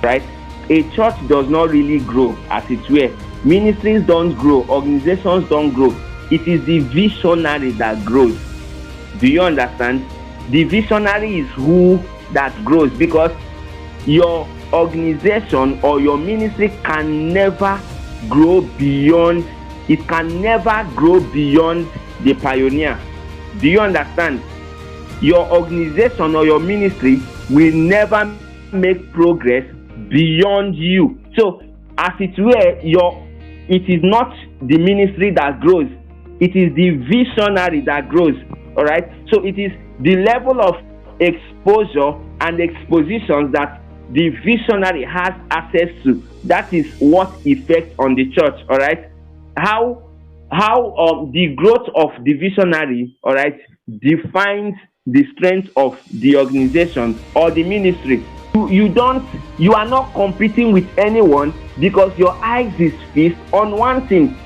right? A church does not really grow, as it were. Ministries don't grow, organizations don't grow. It is the visionary that grows. Do you understand? The visionary is who that grows, because your organization or your ministry can never grow beyond, it can never grow beyond the pioneer. Do you understand? Your organization or your ministry will never make progress beyond you. So, as it were, it is not the ministry that grows, it is the visionary that grows. All right. So it is the level of exposure and expositions that the visionary has access to. That is what effects on the church. All right. How the growth of the visionary, all right, defines the strength of the organization or the ministry. You are not competing with anyone, because your eyes is fixed on one thing.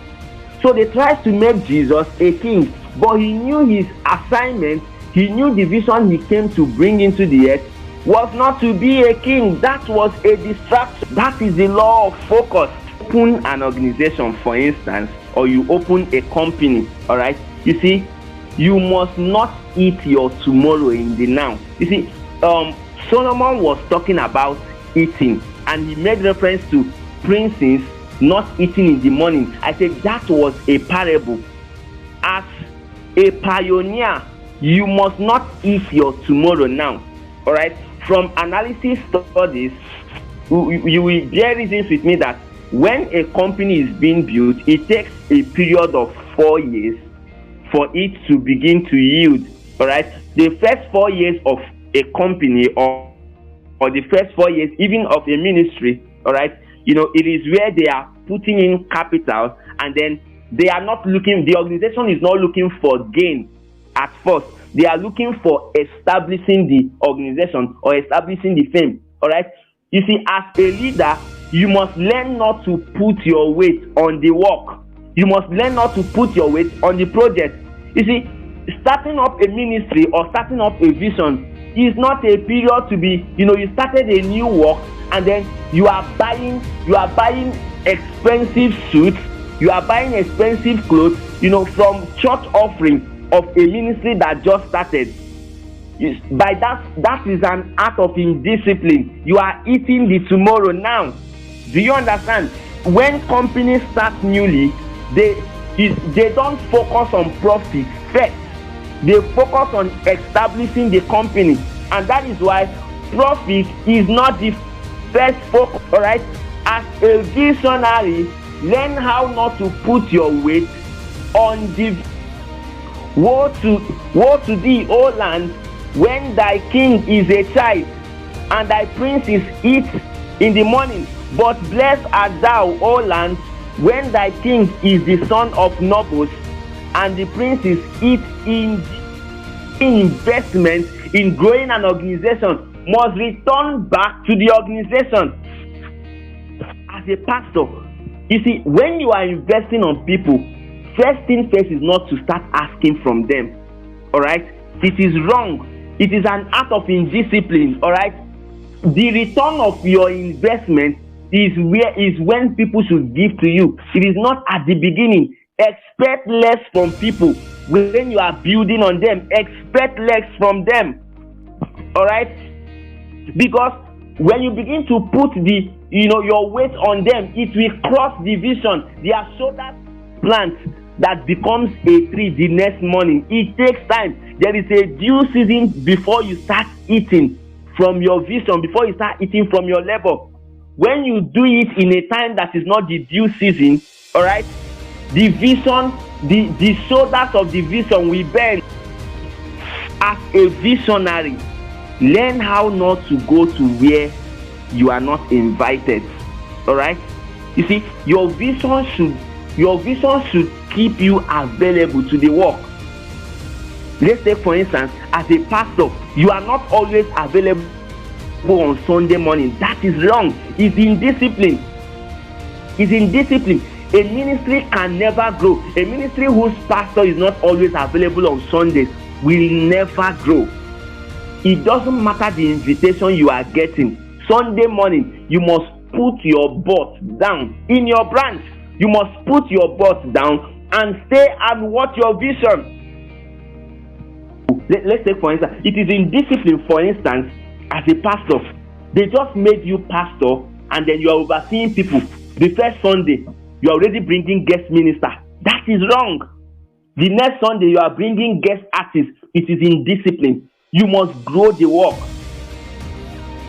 So they tried to make Jesus a king, but he knew his assignment, he knew the vision he came to bring into the earth was not to be a king. That was a distraction. That is the law of focus. Open an organization, for instance, or you open a company, all right? You see, you must not eat your tomorrow in the now. You see, Solomon was talking about eating, and he made reference to princes not eating in the morning. I said that was a parable. As a pioneer, you must not eat your tomorrow now. All right. From analysis studies, you will bear reasons with me that when a company is being built, it takes a period of 4 years for it to begin to yield. All right. The first 4 years of a company, or the first 4 years even of a ministry, all right, it is where they are putting in capital, and then they are not looking, the organization is not looking for gain at first. They are looking for establishing the organization or establishing the fame. All right. You see, as a leader, you must learn not to put your weight on the work. You must learn not to put your weight on the project. You see, starting up a ministry or starting up a vision is not a period to be, you started a new work and then you are buying expensive suits, you are buying expensive clothes, from church offering of a ministry that just started. By that is an act of indiscipline. You are eating the tomorrow now. Do you understand? When companies start newly, they don't focus on profit first. They focus on establishing the company, and that is why profit is not the first focus. All right. As a visionary, learn how not to put your weight on the woe to thee, O land, when thy king is a child, and thy princes eat in the morning. But blessed art thou, O land, when thy king is the son of nobles, and the princes eat in investment in growing an organization must return back to the organization. As a pastor, you see, when you are investing on people, first thing first is not to start asking from them. All right, it is wrong. It is an act of indiscipline. All right, the return of your investment is when people should give to you. It is not at the beginning. Expect less from people when you are building on them. Expect less from them. All right, because when you begin to put your weight on them, it will cross the vision. Their shoulders plant that becomes a tree the next morning. It takes time. There is a due season before you start eating from your vision, before you start eating from your level. When you do it in a time that is not the due season, all right, the vision, the shoulders of the vision will bend. As a visionary, learn how not to go to where you are not invited. All right. You see, your vision should keep you available to the work. Let's say, for instance, as a pastor, you are not always available on Sunday morning. That is wrong. It's indiscipline. It's indiscipline. A ministry can never grow. A ministry whose pastor is not always available on Sundays will never grow. It doesn't matter the invitation you are getting. Sunday morning, you must put your butt down in your branch. You must put your butt down and stay and watch your vision. Let's take for instance, it is in discipline. For instance, as a pastor, they just made you pastor, and then you are overseeing people. The first Sunday, you are already bringing guest minister. That is wrong. The next Sunday, you are bringing guest artists. It is in discipline. You must grow the work.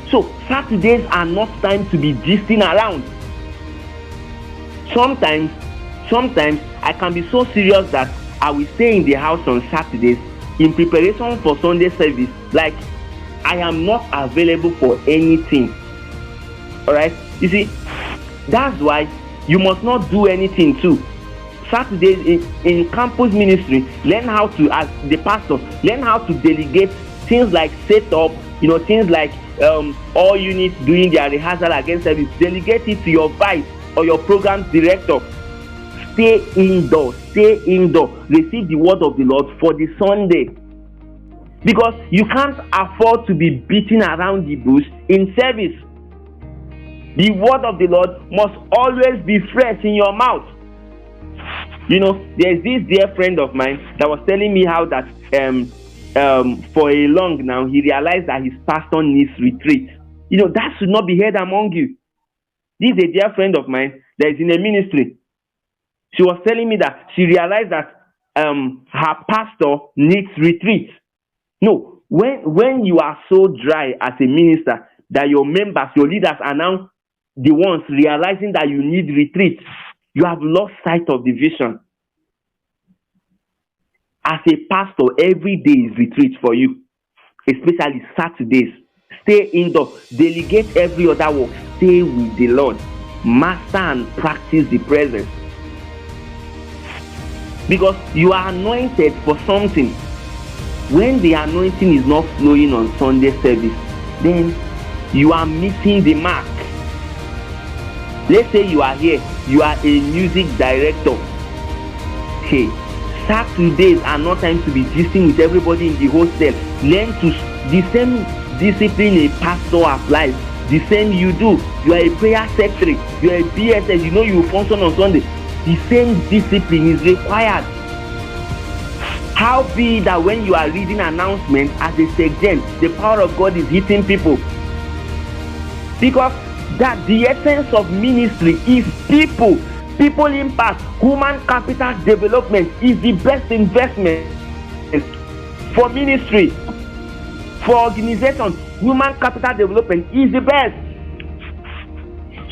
So Saturdays are not time to be gisting around. Sometimes I can be so serious that I will stay in the house on Saturdays in preparation for Sunday service. Like, I am not available for anything. Alright? You see, that's why you must not do anything too. Saturdays in campus ministry, learn how to, as the pastor, learn how to delegate things like set up, things like all units doing their rehearsal against service. Delegate it to your vice or your program director. Stay indoor. Receive the word of the Lord for the Sunday. Because you can't afford to be beating around the bush in service. The word of the Lord must always be fresh in your mouth. There's this dear friend of mine that was telling me how that for a long now he realized that his pastor needs retreat. That should not be heard among you. This is a dear friend of mine that is in a ministry. She was telling me that she realized that her pastor needs retreat. No, when you are so dry as a minister that your members, your leaders are now the ones realizing that you need retreat, you have lost sight of the vision. As a pastor, every day is retreat for you, especially Saturdays. Stay indoor, delegate every other work, stay with the Lord, master and practice the presence. Because you are anointed for something. When the anointing is not flowing on Sunday service, then you are missing the mark. Let's say you are here, you are a music director. Hey, Saturdays are not time to be gisting with everybody in the hostel. Learn to the same discipline a pastor applies. The same you do. You are a prayer secretary. You are a BSS. You will function on Sunday. The same discipline is required. How be that when you are reading announcements as a section, the power of God is hitting people? Because that the essence of ministry is people. People impact. Human capital development is the best investment for ministry, for organization. Human capital development is the best.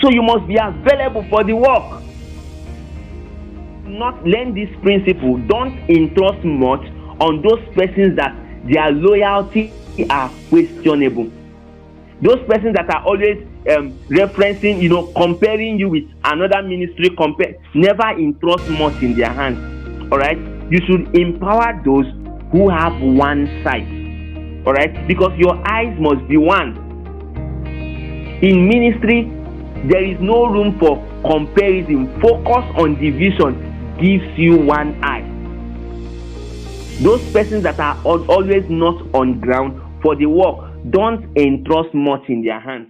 So you must be available for the work. Not learn this principle. Don't entrust much on those persons that their loyalty are questionable. Those persons that are always referencing, comparing you with another ministry, never entrust much in their hands. All right, you should empower those who have one sight. All right, because your eyes must be one. In ministry, there is no room for comparison. Focus on division gives you one eye. Those persons that are always not on ground for the work, don't entrust much in their hands.